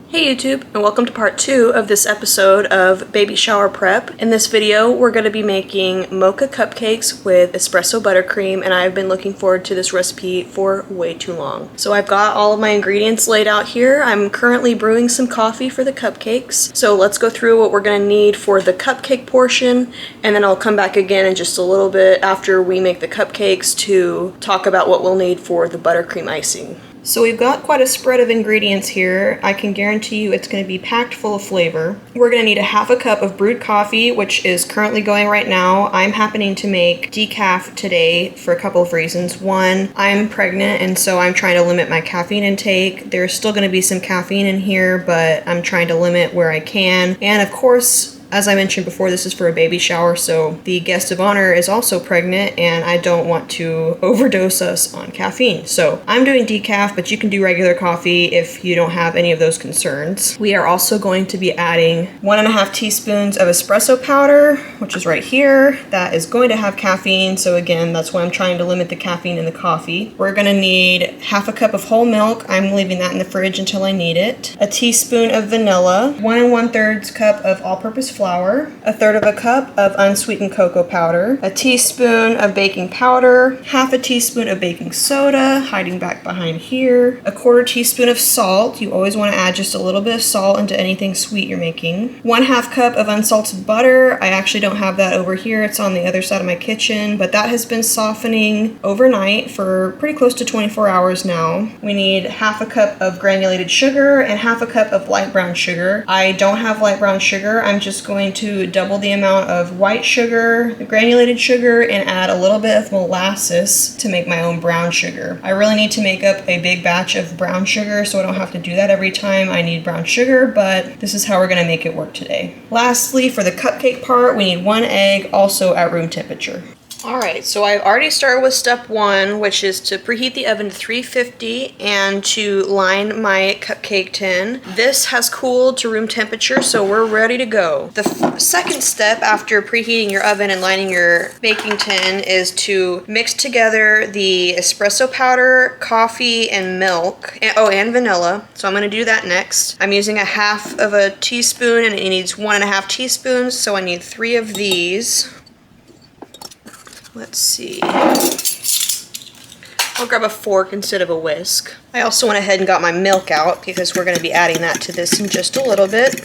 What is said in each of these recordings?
Hey YouTube, and welcome to part 2 of this episode of Baby Shower Prep. In this video, we're going to be making mocha cupcakes with espresso buttercream, and I've been looking forward to this recipe for way too long. So I've got all of my ingredients laid out here. I'm currently brewing some coffee for the cupcakes. So let's go through what we're going to need for the cupcake portion, and then I'll come back again in just a little bit after we make the cupcakes to talk about what we'll need for the buttercream icing. So we've got quite a spread of ingredients here. I can guarantee you it's going to be packed full of flavor. We're going to need a half a cup of brewed coffee, which is currently going right now. I'm happening to make decaf today for a couple of reasons. One, I'm pregnant and so I'm trying to limit my caffeine intake. There's still going to be some caffeine in here, but I'm trying to limit where I can. And of course, as I mentioned before, this is for a baby shower, so the guest of honor is also pregnant and I don't want to overdose us on caffeine. So I'm doing decaf, but you can do regular coffee if you don't have any of those concerns. We are also going to be adding 1.5 teaspoons of espresso powder, which is right here. That is going to have caffeine, so again, that's why I'm trying to limit the caffeine in the coffee. We're gonna need half a cup of whole milk. I'm leaving that in the fridge until I need it. A teaspoon of vanilla, 1 1/3 cup of all-purpose flour, 1/3 cup of unsweetened cocoa powder, a teaspoon of baking powder, half a teaspoon of baking soda, hiding back behind here, 1/4 teaspoon of salt. You always want to add just a little bit of salt into anything sweet you're making. 1/2 cup of unsalted butter. I actually don't have that over here. It's on the other side of my kitchen, but that has been softening overnight for pretty close to 24 hours now. We need half a cup of granulated sugar and half a cup of light brown sugar. I don't have light brown sugar. I'm just going to double the amount of white sugar, the granulated sugar, and add a little bit of molasses to make my own brown sugar. I really need to make up a big batch of brown sugar so I don't have to do that every time I need brown sugar, but this is how we're going to make it work today. Lastly, for the cupcake part, we need 1 egg, also at room temperature. Alright, so I've already started with step 1, which is to preheat the oven to 350 and to line my cupcake tin. This has cooled to room temperature, so we're ready to go. The second step after preheating your oven and lining your baking tin is to mix together the espresso powder, coffee, and milk, and vanilla. So I'm going to do that next. I'm using 1/2 teaspoon and it needs 1.5 teaspoons, so I need 3 of these. Let's see. I'll grab a fork instead of a whisk. I also went ahead and got my milk out because we're going to be adding that to this in just a little bit.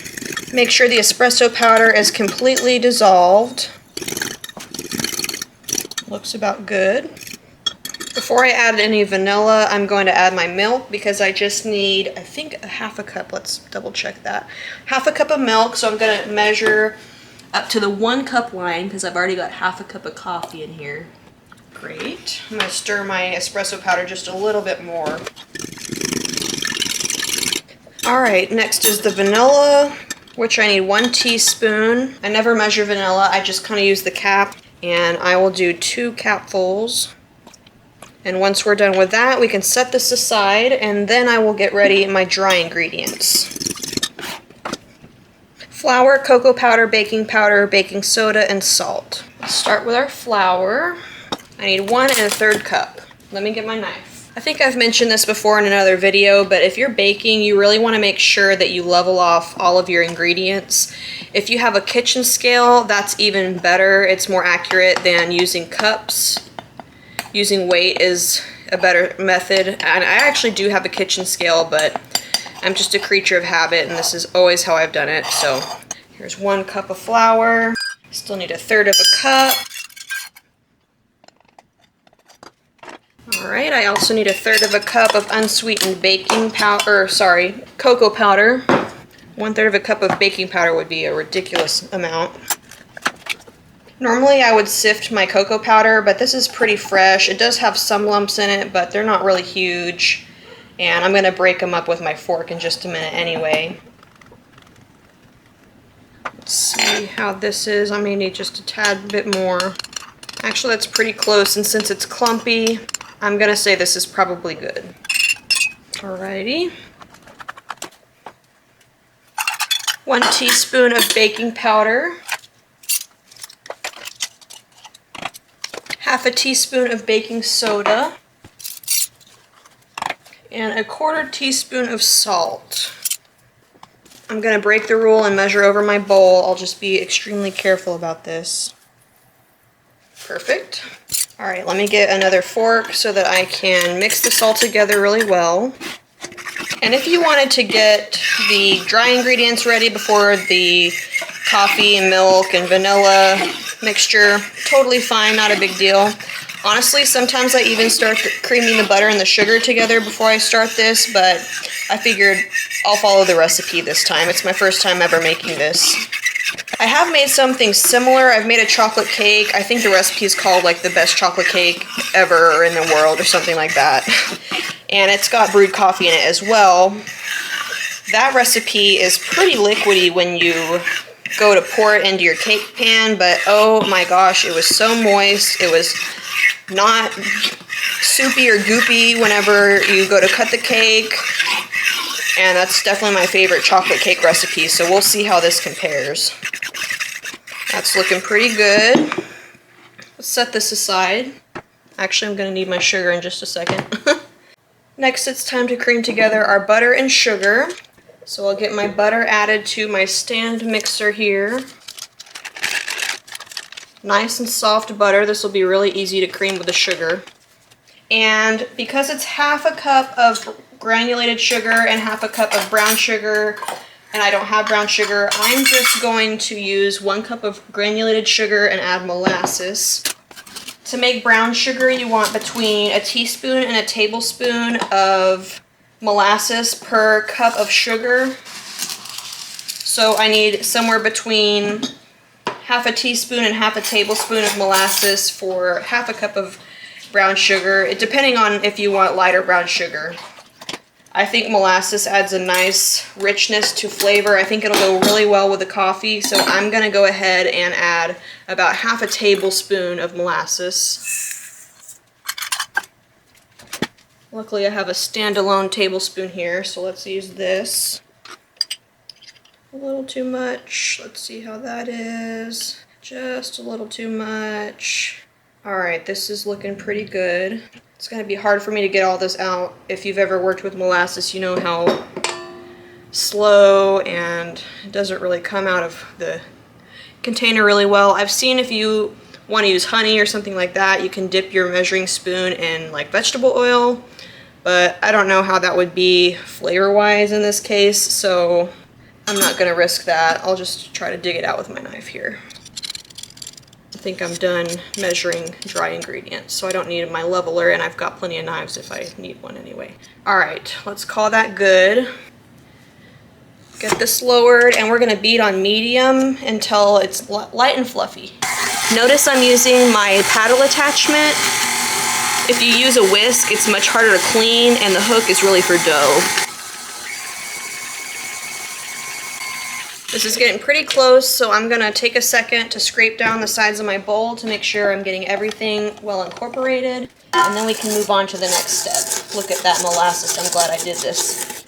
Make sure the espresso powder is completely dissolved. Looks about good. Before I add any vanilla, I'm going to add my milk because I just need, I think, 1/2 cup. Let's double check that. 1/2 cup of milk, so I'm going to measure up to the 1 cup line because I've already got 1/2 cup of coffee in here. Great. I'm going to stir my espresso powder just a little bit more. Alright, next is the vanilla, which I need 1 teaspoon. I never measure vanilla, I just kind of use the cap, and I will do 2 capfuls. And once we're done with that, we can set this aside, and then I will get ready my dry ingredients. Flour, cocoa powder, baking soda, and salt. Let's start with our flour. I need 1 1/3 cup. Let me get my knife. I think I've mentioned this before in another video, but if you're baking, you really want to make sure that you level off all of your ingredients. If you have a kitchen scale, that's even better. It's more accurate than using cups. Using weight is a better method. And I actually do have a kitchen scale, but I'm just a creature of habit, and this is always how I've done it. So here's 1 cup of flour. Still need 1/3 cup. Alright, I also need 1/3 cup of unsweetened cocoa powder. 1/3 cup of baking powder would be a ridiculous amount. Normally I would sift my cocoa powder, but this is pretty fresh. It does have some lumps in it, but they're not really huge. And I'm going to break them up with my fork in just a minute anyway. Let's see how this is. I may need just a tad bit more. Actually, that's pretty close, and since it's clumpy, I'm going to say this is probably good. Alrighty. 1 teaspoon of baking powder. 1/2 teaspoon of baking soda. And 1/4 teaspoon of salt. I'm gonna break the rule and measure over my bowl. I'll just be extremely careful about this. Perfect. All right, let me get another fork so that I can mix this all together really well. And if you wanted to get the dry ingredients ready before the coffee and milk and vanilla mixture, totally fine, not a big deal. Honestly, sometimes I even start creaming the butter and the sugar together before I start this, but I figured I'll follow the recipe this time. It's my first time ever making this. I have made something similar. I've made a chocolate cake. I think the recipe is called like the best chocolate cake ever in the world or something like that. And it's got brewed coffee in it as well. That recipe is pretty liquidy when you go to pour it into your cake pan, but oh my gosh, it was so moist. It was not soupy or goopy whenever you go to cut the cake. And that's definitely my favorite chocolate cake recipe, so we'll see how this compares. That's looking pretty good. Let's set this aside. Actually, I'm going to need my sugar in just a second. Next, it's time to cream together our butter and sugar. So I'll get my butter added to my stand mixer here. Nice and soft butter. This will be really easy to cream with the sugar. And because it's half a cup of granulated sugar and half a cup of brown sugar, and I don't have brown sugar, I'm just going to use 1 cup of granulated sugar and add molasses. To make brown sugar, you want between a teaspoon and a tablespoon of molasses per cup of sugar. So I need somewhere between half a teaspoon and half a tablespoon of molasses for half a cup of brown sugar, depending on if you want light or brown sugar. I think molasses adds a nice richness to flavor. I think it'll go really well with the coffee, so I'm going to go ahead and add about half a tablespoon of molasses. Luckily I have a standalone tablespoon here, so let's use this. A little too much. Let's see how that is. Just a little too much. Alright, this is looking pretty good. It's going to be hard for me to get all this out. If you've ever worked with molasses, you know how slow and it doesn't really come out of the container really well. I've seen if you want to use honey or something like that, you can dip your measuring spoon in like vegetable oil, but I don't know how that would be flavor-wise in this case, so I'm not going to risk that. I'll just try to dig it out with my knife here. I think I'm done measuring dry ingredients, so I don't need my leveler, and I've got plenty of knives if I need one anyway. Alright, let's call that good. Get this lowered, and we're going to beat on medium until it's light and fluffy. Notice I'm using my paddle attachment. If you use a whisk, it's much harder to clean, and the hook is really for dough. This is getting pretty close, so I'm gonna take a second to scrape down the sides of my bowl to make sure I'm getting everything well incorporated, and then we can move on to the next step. Look at that molasses, I'm glad I did this.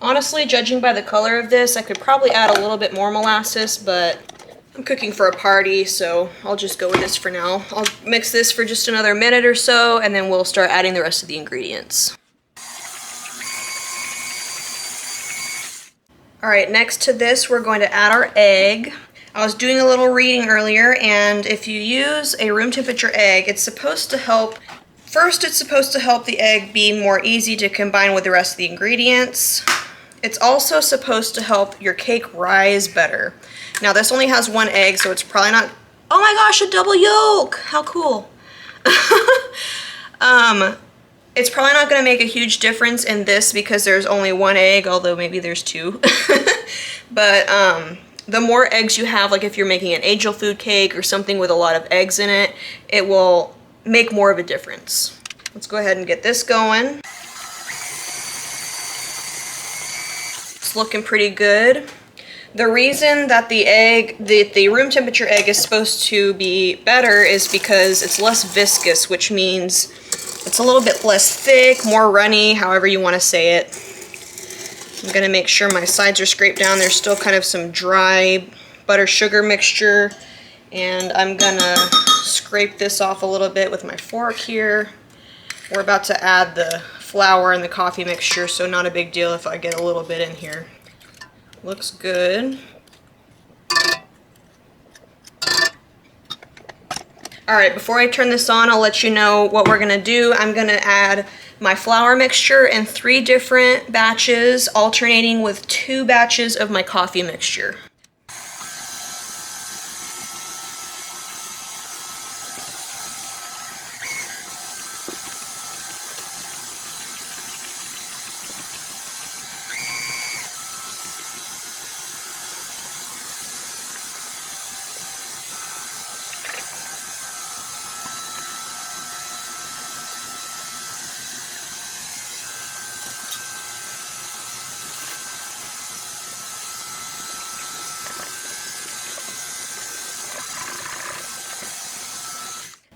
Honestly, judging by the color of this, I could probably add a little bit more molasses, but I'm cooking for a party, so I'll just go with this for now. I'll mix this for just another minute or so, and then we'll start adding the rest of the ingredients. Alright, next to this we're going to add our egg. I was doing a little reading earlier, and if you use a room temperature egg, it's supposed to help, first it's supposed to help the egg be more easy to combine with the rest of the ingredients. It's also supposed to help your cake rise better. Now this only has 1 egg, so it's probably not, oh my gosh, a double yolk! How cool! It's probably not going to make a huge difference in this because there's only 1 egg, although maybe there's 2. But the more eggs you have, like if you're making an angel food cake or something with a lot of eggs in it, it will make more of a difference. Let's go ahead and get this going. It's looking pretty good. The reason that the room temperature egg is supposed to be better is because it's less viscous, which means it's a little bit less thick, more runny, however you want to say it. I'm going to make sure my sides are scraped down. There's still kind of some dry butter-sugar mixture, and I'm going to scrape this off a little bit with my fork here. We're about to add the flour and the coffee mixture, so not a big deal if I get a little bit in here. Looks good. Alright, before I turn this on, I'll let you know what we're gonna do. I'm gonna add my flour mixture in 3 different batches, alternating with 2 batches of my coffee mixture.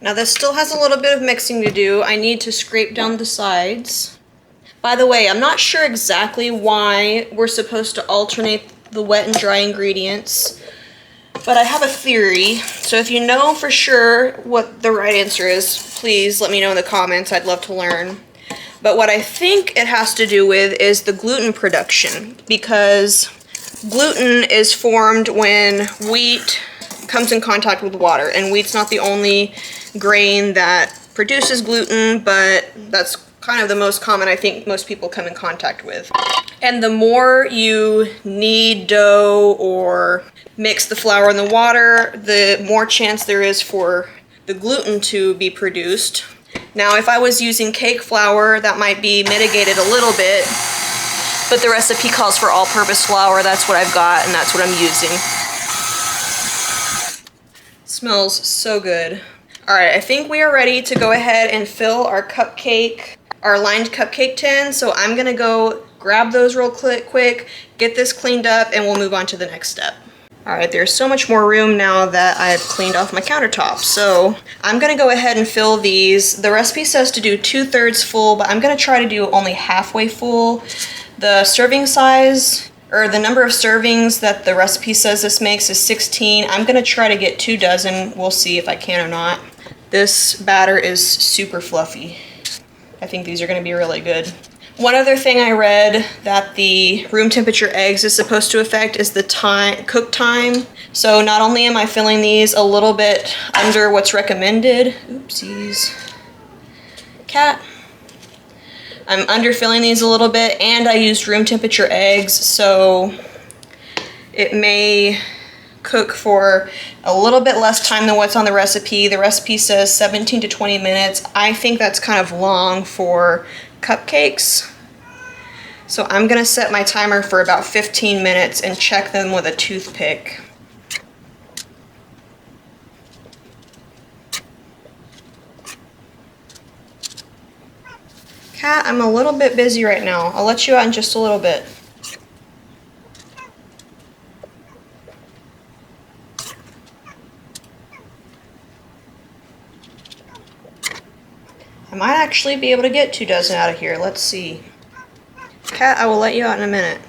Now this still has a little bit of mixing to do. I need to scrape down the sides. By the way, I'm not sure exactly why we're supposed to alternate the wet and dry ingredients, but I have a theory. So if you know for sure what the right answer is, please let me know in the comments. I'd love to learn. But what I think it has to do with is the gluten production, because gluten is formed when wheat comes in contact with water, and wheat's not the only grain that produces gluten, but that's kind of the most common I think most people come in contact with. And the more you knead dough or mix the flour in the water, the more chance there is for the gluten to be produced. Now if I was using cake flour, that might be mitigated a little bit, but the recipe calls for all-purpose flour. That's what I've got and that's what I'm using. Smells so good. Alright, I think we are ready to go ahead and fill our lined cupcake tin. So I'm gonna go grab those real quick, get this cleaned up, and we'll move on to the next step. Alright, there's so much more room now that I've cleaned off my countertop. So I'm gonna go ahead and fill these. The recipe says to do 2/3 full, but I'm gonna try to do only halfway full. The serving size, or the number of servings that the recipe says this makes, is 16. I'm gonna try to get 2 dozen. We'll see if I can or not. This batter is super fluffy. I think these are gonna be really good. One other thing I read that the room temperature eggs is supposed to affect is the cook time. So not only am I filling these a little bit under what's recommended, oopsies, cat. I'm underfilling these a little bit, and I used room temperature eggs, so it may cook for a little bit less time than what's on the recipe. The recipe says 17 to 20 minutes. I think that's kind of long for cupcakes. So I'm gonna set my timer for about 15 minutes and check them with a toothpick. Kat, I'm a little bit busy right now. I'll let you out in just a little bit. I might actually be able to get 2 dozen out of here. Let's see. Kat, I will let you out in a minute.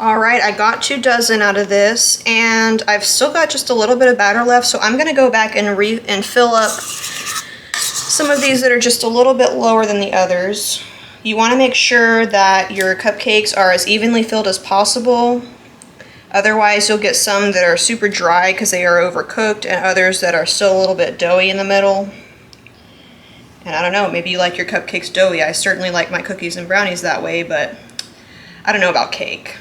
Alright, I got 2 dozen out of this, and I've still got just a little bit of batter left, so I'm going to go back and fill up some of these that are just a little bit lower than the others. You want to make sure that your cupcakes are as evenly filled as possible. Otherwise, you'll get some that are super dry because they are overcooked, and others that are still a little bit doughy in the middle. And I don't know, maybe you like your cupcakes doughy. I certainly like my cookies and brownies that way, but I don't know about cake.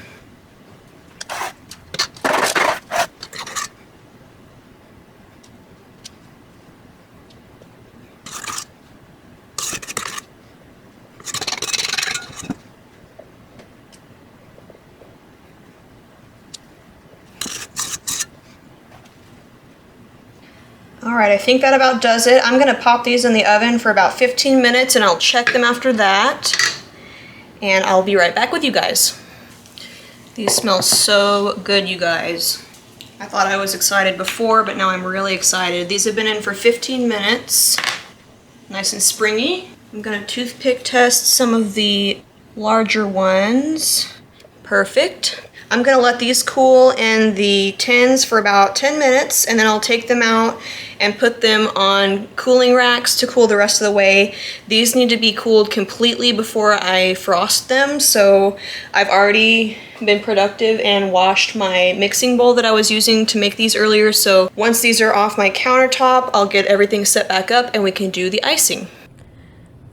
All right, I think that about does it. I'm gonna pop these in the oven for about 15 minutes and I'll check them after that. And I'll be right back with you guys. These smell so good, you guys. I thought I was excited before, but now I'm really excited. These have been in for 15 minutes. Nice and springy. I'm gonna toothpick test some of the larger ones. Perfect. I'm gonna let these cool in the tins for about 10 minutes and then I'll take them out and put them on cooling racks to cool the rest of the way. These need to be cooled completely before I frost them, so I've already been productive and washed my mixing bowl that I was using to make these earlier, so once these are off my countertop, I'll get everything set back up and we can do the icing.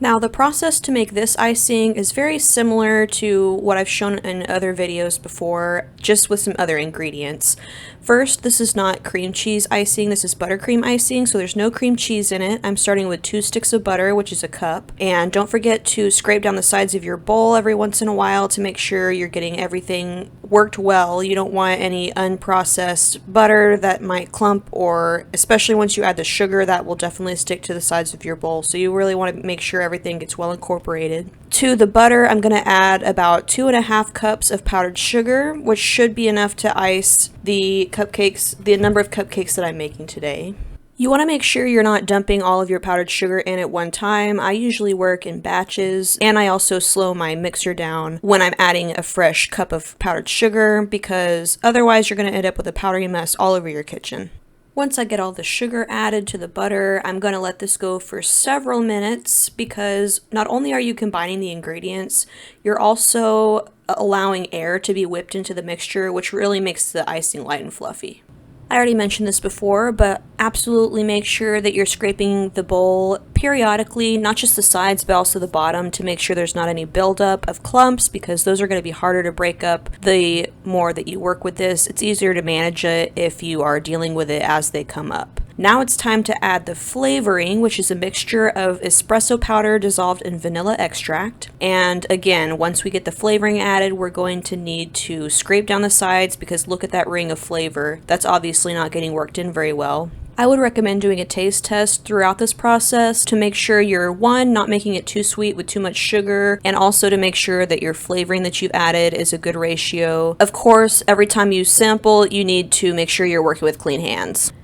Now, the process to make this icing is very similar to what I've shown in other videos before, just with some other ingredients. First, this is not cream cheese icing, this is buttercream icing, so there's no cream cheese in it. I'm starting with 2 sticks of butter, which is a cup. And don't forget to scrape down the sides of your bowl every once in a while to make sure you're getting everything worked well. You don't want any unprocessed butter that might clump, or especially once you add the sugar, that will definitely stick to the sides of your bowl. So you really want to make sure everything gets well incorporated. To the butter, I'm going to add about 2.5 cups of powdered sugar, which should be enough to ice the cupcakes, the number of cupcakes that I'm making today. You want to make sure you're not dumping all of your powdered sugar in at one time. I usually work in batches, and I also slow my mixer down when I'm adding a fresh cup of powdered sugar, because otherwise you're going to end up with a powdery mess all over your kitchen. Once I get all the sugar added to the butter, I'm going to let this go for several minutes, because not only are you combining the ingredients, you're also allowing air to be whipped into the mixture, which really makes the icing light and fluffy. I already mentioned this before, but absolutely make sure that you're scraping the bowl periodically, not just the sides, but also the bottom, to make sure there's not any buildup of clumps, because those are going to be harder to break up the more that you work with this. It's easier to manage it if you are dealing with it as they come up. Now it's time to add the flavoring, which is a mixture of espresso powder dissolved in vanilla extract. And again, once we get the flavoring added, we're going to need to scrape down the sides, because look at that ring of flavor. That's obviously not getting worked in very well. I would recommend doing a taste test throughout this process to make sure you're, one, not making it too sweet with too much sugar, and also to make sure that your flavoring that you've added is a good ratio. Of course, every time you sample, you need to make sure you're working with clean hands.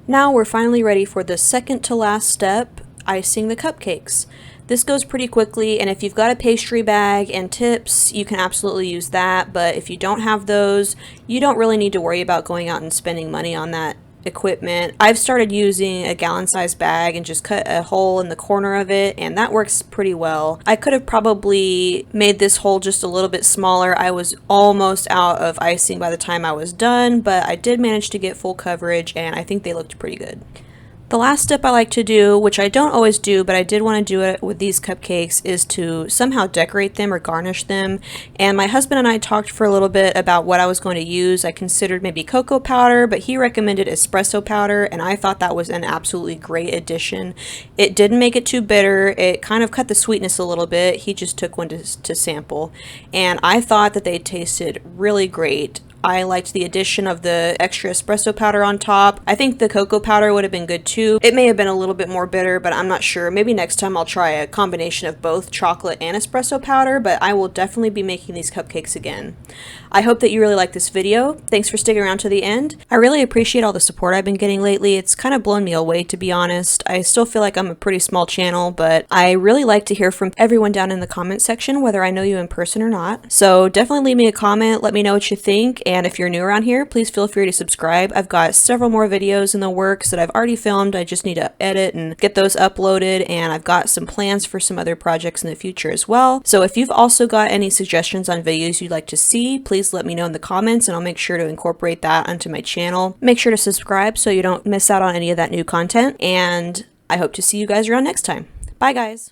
Now we're finally ready for the second to last step, icing the cupcakes. This goes pretty quickly, and if you've got a pastry bag and tips, you can absolutely use that, but if you don't have those, you don't really need to worry about going out and spending money on that equipment. I've started using a gallon-sized bag and just cut a hole in the corner of it, and that works pretty well. I could have probably made this hole just a little bit smaller. I was almost out of icing by the time I was done, but I did manage to get full coverage, and I think they looked pretty good. The last step I like to do, which I don't always do, but I did want to do it with these cupcakes, is to somehow decorate them or garnish them. And my husband and I talked for a little bit about what I was going to use. I considered maybe cocoa powder, but he recommended espresso powder, and I thought that was an absolutely great addition. It didn't make it too bitter. It kind of cut the sweetness a little bit. He just took one to sample, and I thought that they tasted really great. I liked the addition of the extra espresso powder on top. I think the cocoa powder would have been good too. It may have been a little bit more bitter, but I'm not sure. Maybe next time I'll try a combination of both chocolate and espresso powder, but I will definitely be making these cupcakes again. I hope that you really like this video. Thanks for sticking around to the end. I really appreciate all the support I've been getting lately. It's kind of blown me away, to be honest. I still feel like I'm a pretty small channel, but I really like to hear from everyone down in the comment section, whether I know you in person or not. So definitely leave me a comment. Let me know what you think. And if you're new around here, please feel free to subscribe. I've got several more videos in the works that I've already filmed. I just need to edit and get those uploaded, and I've got some plans for some other projects in the future as well. So if you've also got any suggestions on videos you'd like to see, please let me know in the comments, and I'll make sure to incorporate that onto my channel. Make sure to subscribe so you don't miss out on any of that new content, and I hope to see you guys around next time. Bye guys!